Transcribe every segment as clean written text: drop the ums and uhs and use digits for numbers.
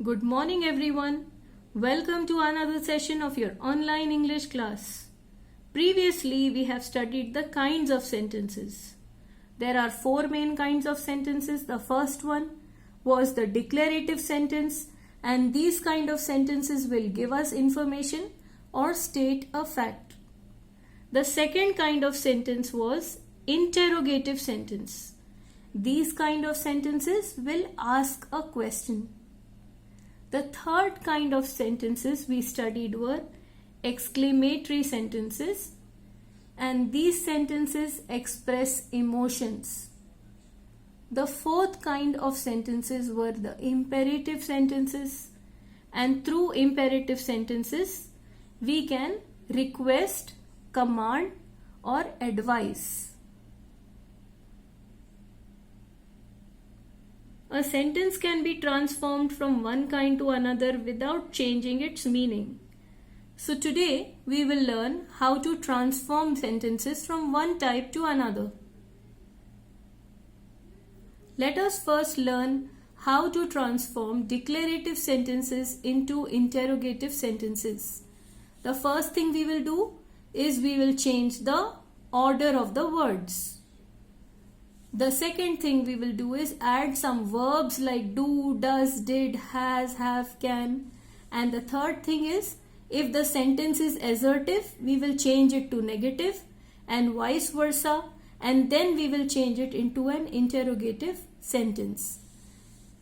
Good morning everyone. Welcome to another session of your online English class. Previously we have studied the kinds of sentences. There are four main kinds of sentences. The first one was the declarative sentence, and these kind of sentences will give us information or state a fact. The second kind of sentence was interrogative sentence. These kind of sentences will ask a question. The third kind of sentences we studied were exclamatory sentences, and these sentences express emotions. The fourth kind of sentences were the imperative sentences, and through imperative sentences we can request, command or advise. A sentence can be transformed from one kind to another without changing its meaning. So today we will learn how to transform sentences from one type to another. Let us first learn how to transform declarative sentences into interrogative sentences. The first thing we will do is we will change the order of the words. The second thing we will do is add some verbs like do, does, did, has, have, can. And the third thing is, if the sentence is assertive, we will change it to negative and vice versa. And then we will change it into an interrogative sentence.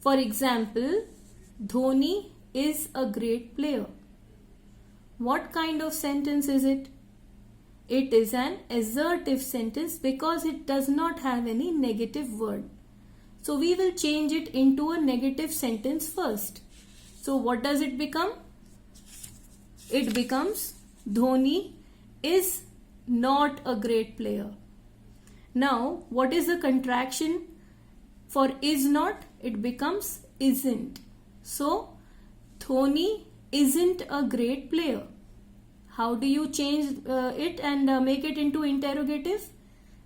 For example, Dhoni is a great player. What kind of sentence is it? It is an assertive sentence because it does not have any negative word. So we will change it into a negative sentence first. So what does it become? It becomes Dhoni is not a great player. Now what is the contraction for is not? It becomes isn't. So Dhoni isn't a great player. How do you change it and make it into interrogative?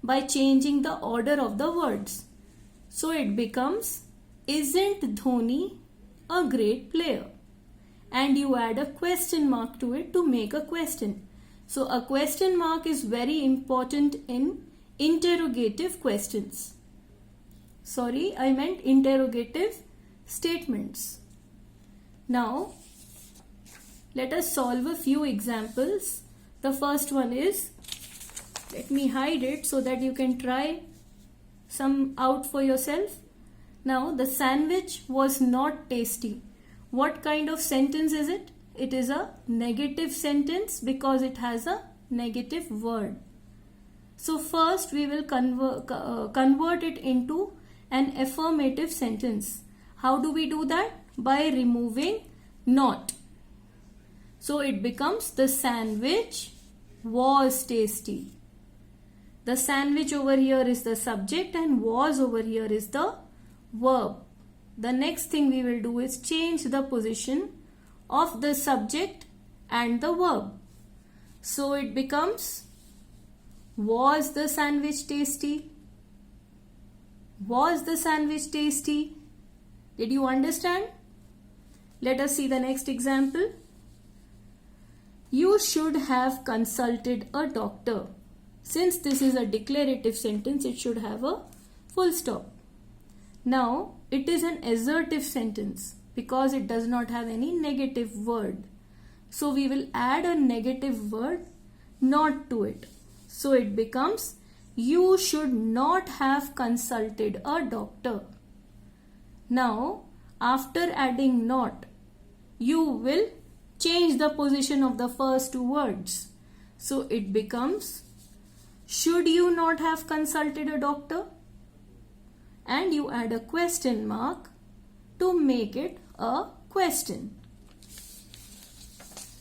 By changing the order of the words. So it becomes, isn't Dhoni a great player? And you add a question mark to it to make a question. So a question mark is very important in interrogative questions. Sorry, I meant interrogative statements. Now, let us solve a few examples. The first one is, let me hide it so that you can try some out for yourself. Now, the sandwich was not tasty. What kind of sentence is it? It is a negative sentence because it has a negative word. So first we will convert it into an affirmative sentence. How do we do that? By removing not. So it becomes the sandwich was tasty. The sandwich over here is the subject and was over here is the verb. The next thing we will do is change the position of the subject and the verb. So it becomes, was the sandwich tasty? Was the sandwich tasty? Did you understand? Let us see the next example. You should have consulted a doctor. Since this is a declarative sentence, it should have a full stop. Now, it is an assertive sentence because it does not have any negative word. So, we will add a negative word not to it. So, it becomes, you should not have consulted a doctor. Now, after adding not, you will change the position of the first two words. So it becomes, should you not have consulted a doctor? And you add a question mark to make it a question.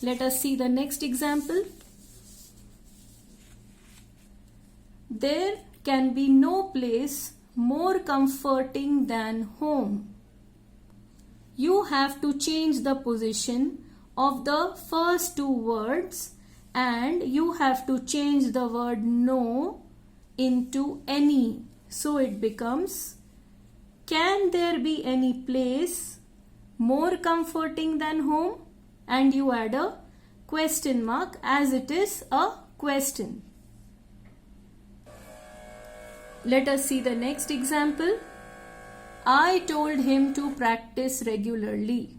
Let us see the next example. There can be no place more comforting than home. You have to change the position of the first two words and you have to change the word no into any. So it becomes, can there be any place more comforting than home, and you add a question mark as it is a question. Let us see the next example. I told him to practice regularly.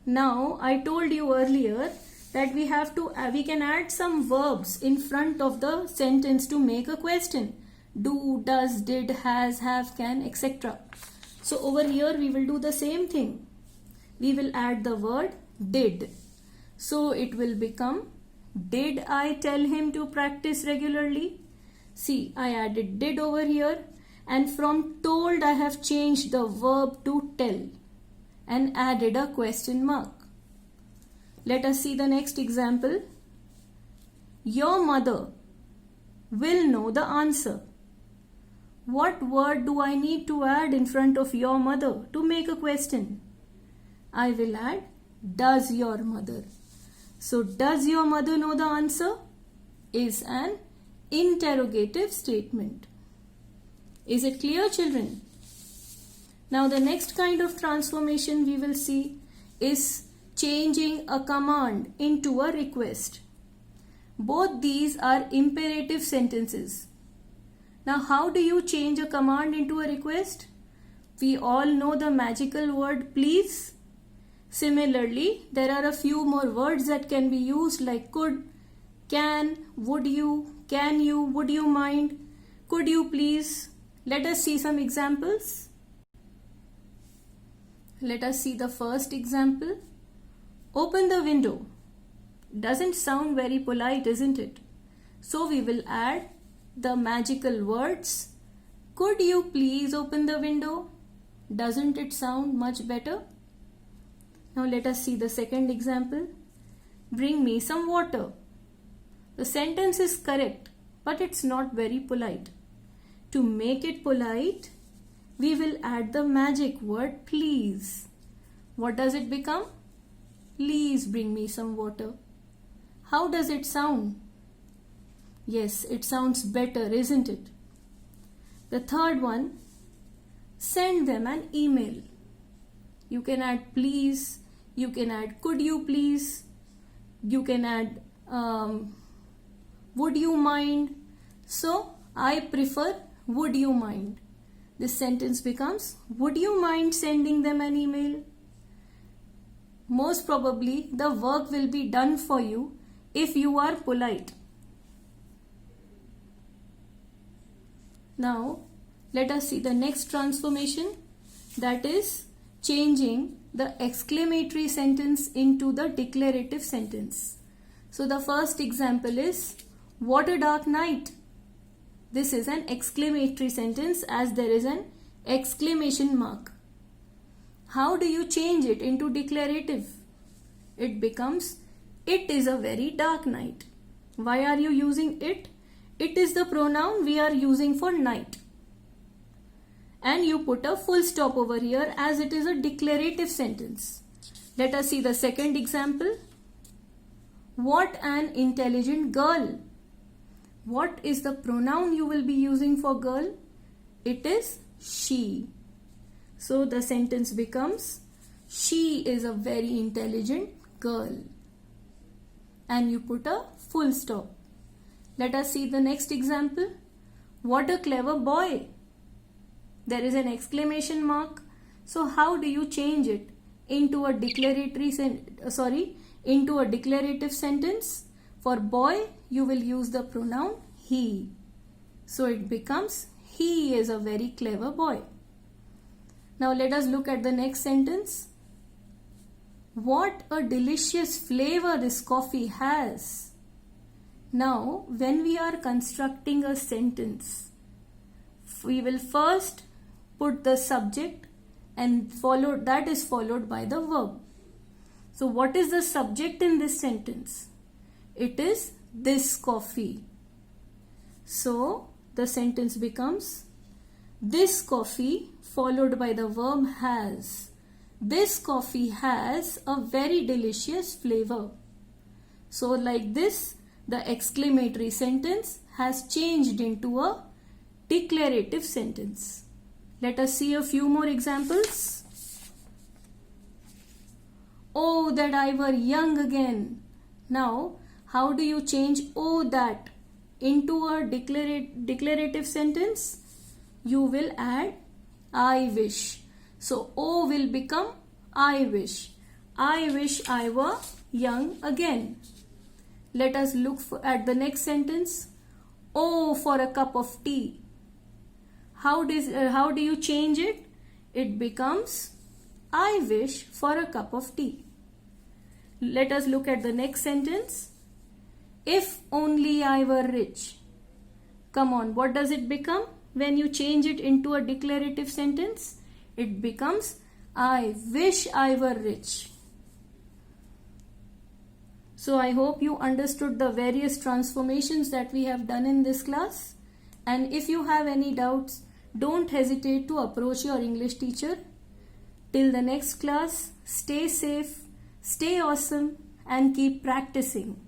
Now, I told you earlier that we can add some verbs in front of the sentence to make a question. Do, does, did, has, have, can, etc. So over here we will do the same thing. We will add the word did. So it will become, did I tell him to practice regularly? See, I added did over here, and from told I have changed the verb to tell and added a question mark. Let us see the next example. Your mother will know the answer. What word do I need to add in front of your mother to make a question? I will add, does your mother. So, does your mother know the answer is an interrogative statement. Is it clear, children? Now, the next kind of transformation we will see is changing a command into a request. Both these are imperative sentences. Now, how do you change a command into a request? We all know the magical word please. Similarly, there are a few more words that can be used like could, can, would you, can you, would you mind, could you please. Let us see some examples. Let us see the first example. Open the window. Doesn't sound very polite, isn't it? So we will add the magical words. Could you please open the window? Doesn't it sound much better? Now let us see the second example. Bring me some water. The sentence is correct, but it's not very polite. To make it polite, we will add the magic word please. What does it become? Please bring me some water. How does it sound? Yes, it sounds better, isn't it? The third one, send them an email. You can add please, you can add could you please, you can add would you mind. So, I prefer would you mind. This sentence becomes, would you mind sending them an email? Most probably, the work will be done for you if you are polite. Now, let us see the next transformation, that is changing the exclamatory sentence into the declarative sentence. So, the first example is, what a dark night. This is an exclamatory sentence as there is an exclamation mark. How do you change it into declarative? It becomes, it is a very dark night. Why are you using it? It is the pronoun we are using for night. And you put a full stop over here as it is a declarative sentence. Let us see the second example. What an intelligent girl. What is the pronoun you will be using for girl? It is she. So the sentence becomes, she is a very intelligent girl. And you put a full stop. Let us see the next example. What a clever boy. There is an exclamation mark. So how do you change it into a declarative sentence? For boy, you will use the pronoun he. So it becomes, he is a very clever boy. Now let us look at the next sentence. What a delicious flavor this coffee has. Now, when we are constructing a sentence, we will first put the subject and that is followed by the verb. So what is the subject in this sentence? It is this coffee. So the sentence becomes, this coffee followed by the verb has. This coffee has a very delicious flavor. So like this, the exclamatory sentence has changed into a declarative sentence. Let us see a few more examples. Oh, that I were young again. Now, how do you change oh that into a declarative sentence? You will add I wish. So, oh will become I wish. I wish I were young again. Let us look at the next sentence. Oh, for a cup of tea. How do you change it? It becomes I wish for a cup of tea. Let us look at the next sentence. If only I were rich. Come on, what does it become when you change it into a declarative sentence? It becomes I wish I were rich. So I hope you understood the various transformations that we have done in this class. And if you have any doubts, don't hesitate to approach your English teacher. Till the next class, stay safe, stay awesome, and keep practicing.